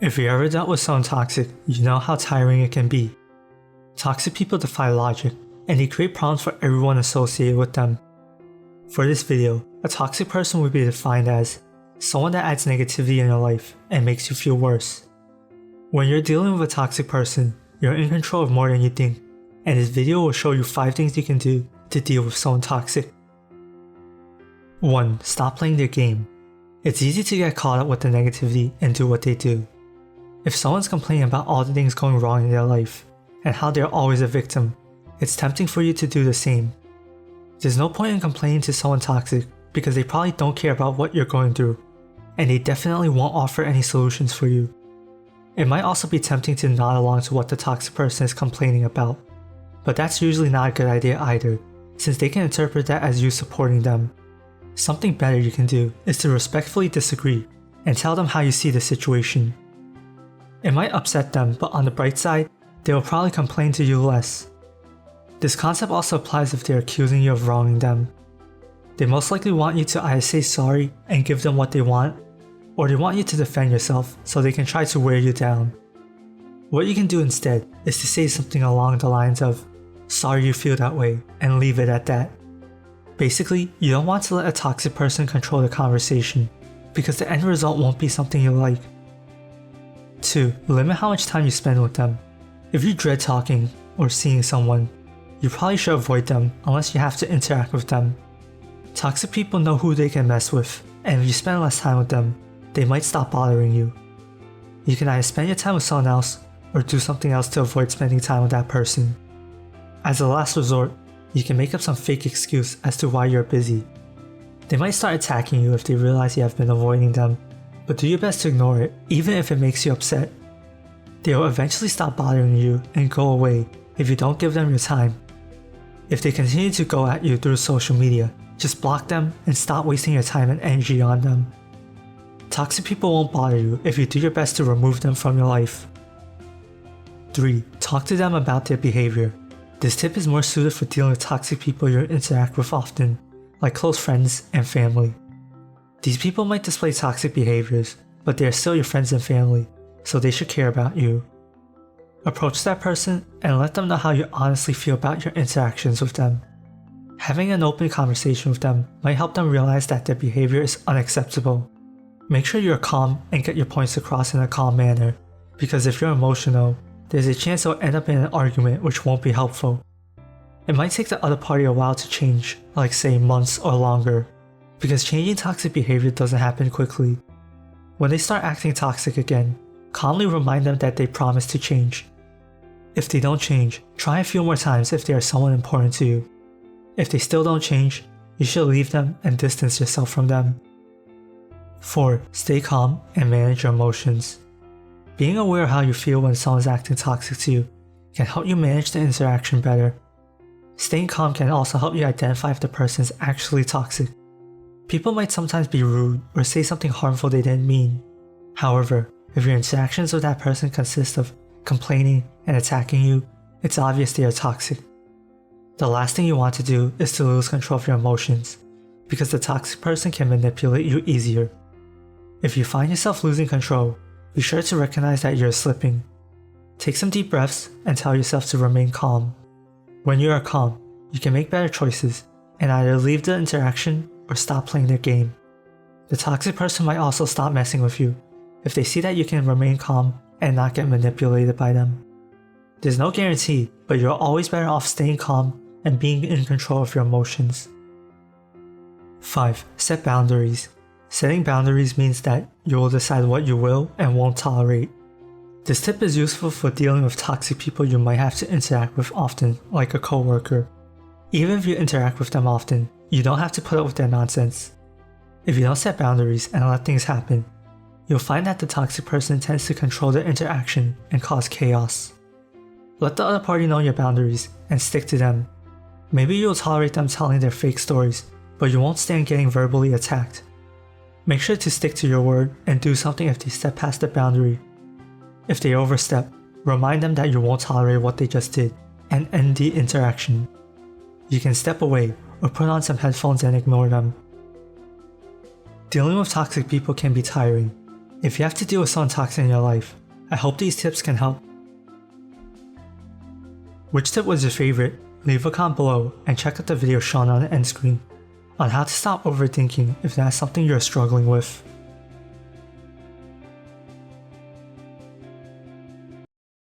If you ever dealt with someone toxic, you know how tiring it can be. Toxic people defy logic, and they create problems for everyone associated with them. For this video, a toxic person would be defined as someone that adds negativity in your life and makes you feel worse. When you're dealing with a toxic person, you're in control of more than you think, and this video will show you 5 things you can do to deal with someone toxic. 1. Stop playing their game. It's easy to get caught up with the negativity and do what they do. If someone's complaining about all the things going wrong in their life, and how they're always a victim, it's tempting for you to do the same. There's no point in complaining to someone toxic because they probably don't care about what you're going through, and they definitely won't offer any solutions for you. It might also be tempting to nod along to what the toxic person is complaining about, but that's usually not a good idea either, since they can interpret that as you supporting them. Something better you can do is to respectfully disagree and tell them how you see the situation. It might upset them, but on the bright side, they will probably complain to you less. This concept also applies if they're accusing you of wronging them. They most likely want you to either say sorry and give them what they want, or they want you to defend yourself so they can try to wear you down. What you can do instead is to say something along the lines of, "Sorry you feel that way," and leave it at that. Basically, you don't want to let a toxic person control the conversation, because the end result won't be something you like. 2. Limit how much time you spend with them. If you dread talking or seeing someone, you probably should avoid them unless you have to interact with them. Toxic people know who they can mess with, and if you spend less time with them, they might stop bothering you. You can either spend your time with someone else or do something else to avoid spending time with that person. As a last resort, you can make up some fake excuse as to why you're busy. They might start attacking you if they realize you have been avoiding them, but do your best to ignore it, even if it makes you upset. They will eventually stop bothering you and go away if you don't give them your time. If they continue to go at you through social media, just block them and stop wasting your time and energy on them. Toxic people won't bother you if you do your best to remove them from your life. 3. Talk to them about their behavior. This tip is more suited for dealing with toxic people you interact with often, like close friends and family. These people might display toxic behaviors, but they are still your friends and family, so they should care about you. Approach that person and let them know how you honestly feel about your interactions with them. Having an open conversation with them might help them realize that their behavior is unacceptable. Make sure you're calm and get your points across in a calm manner, because if you're emotional, there's a chance it'll end up in an argument which won't be helpful. It might take the other party a while to change, like say months or longer, because changing toxic behavior doesn't happen quickly. When they start acting toxic again, calmly remind them that they promised to change. If they don't change, try a few more times if they are someone important to you. If they still don't change, you should leave them and distance yourself from them. 4. Stay calm and manage your emotions. Being aware of how you feel when someone's acting toxic to you can help you manage the interaction better. Staying calm can also help you identify if the person is actually toxic. People might sometimes be rude or say something harmful they didn't mean. However, if your interactions with that person consist of complaining and attacking you, it's obvious they are toxic. The last thing you want to do is to lose control of your emotions, because the toxic person can manipulate you easier. If you find yourself losing control, be sure to recognize that you're slipping. Take some deep breaths and tell yourself to remain calm. When you are calm, you can make better choices and either leave the interaction or stop playing their game. The toxic person might also stop messing with you if they see that you can remain calm and not get manipulated by them. There's no guarantee, but you're always better off staying calm and being in control of your emotions. 5. Set boundaries. Setting boundaries means that you will decide what you will and won't tolerate. This tip is useful for dealing with toxic people you might have to interact with often, like a coworker. Even if you interact with them often, you don't have to put up with their nonsense. If you don't set boundaries and let things happen, you'll find that the toxic person tends to control their interaction and cause chaos. Let the other party know your boundaries and stick to them. Maybe you'll tolerate them telling their fake stories, but you won't stand getting verbally attacked. Make sure to stick to your word and do something if they step past the boundary. If they overstep, remind them that you won't tolerate what they just did and end the interaction. You can step away or put on some headphones and ignore them. Dealing with toxic people can be tiring. If you have to deal with someone toxic in your life, I hope these tips can help. Which tip was your favorite? Leave a comment below and check out the video shown on the end screen on how to stop overthinking if that's something you're struggling with.